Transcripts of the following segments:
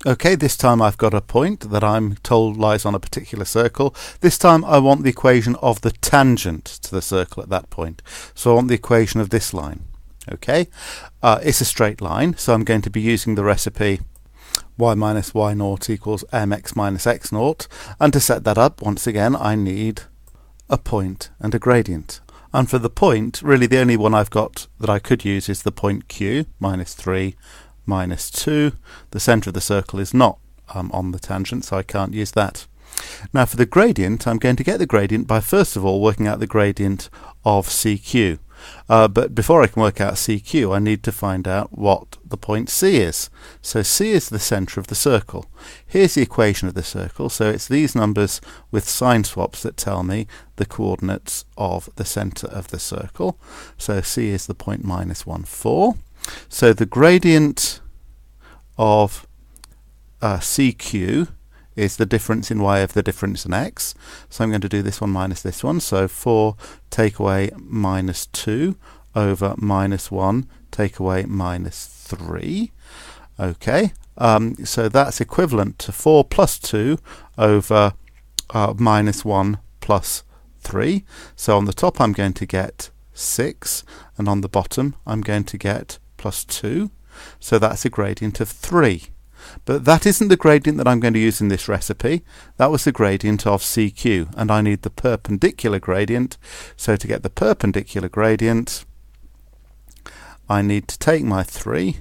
Okay, this time I've got a point that I'm told lies on a particular circle. This time I want the equation of the tangent to the circle at that point. So I want the equation of this line. Okay, it's a straight line, so I'm going to be using the recipe y minus y naught equals mx minus x naught, and to set that up, once again, I need a point and a gradient. And for the point, really the only one I've got that I could use is the point q, minus 3, minus 2. The centre of the circle is not on the tangent, so I can't use that. Now for the gradient, I'm going to get the gradient by first of all working out the gradient of CQ. But before I can work out CQ, I need to find out what the point C is. So C is the centre of the circle. Here's the equation of the circle, so it's these numbers with sign swaps that tell me the coordinates of the centre of the circle. So C is the point minus 1, 4. So the gradient of CQ is the difference in y of the difference in x. So I'm going to do this one minus this one. So 4 take away minus 2 over minus 1 take away minus 3. Okay, so that's equivalent to 4 plus 2 over minus 1 plus 3. So on the top I'm going to get 6, and on the bottom I'm going to get plus 2. So that's a gradient of 3. But that isn't the gradient that I'm going to use in this recipe. That was the gradient of CQ, and I need the perpendicular gradient. So to get the perpendicular gradient, I need to take my 3,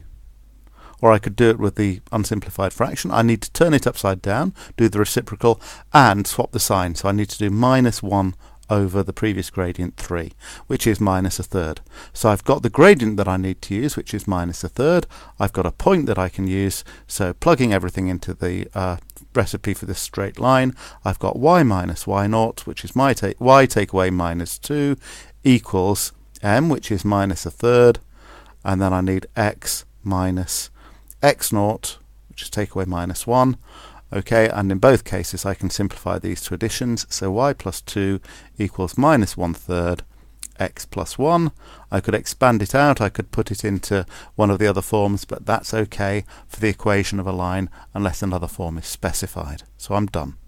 or I could do it with the unsimplified fraction. I need to turn it upside down, do the reciprocal, and swap the sign. So I need to do minus 1 over the previous gradient 3, which is minus a third. So I've got the gradient that I need to use, which is minus a third. I've got a point that I can use, so plugging everything into the recipe for this straight line, I've got y minus y naught, which is y take away minus 2, equals m, which is minus a third, and then I need x minus x naught, which is take away minus 1. Okay, and in both cases I can simplify these to additions, so y plus 2 equals minus 1/3 x plus 1. I could expand it out, I could put it into one of the other forms, but that's okay for the equation of a line unless another form is specified. So I'm done.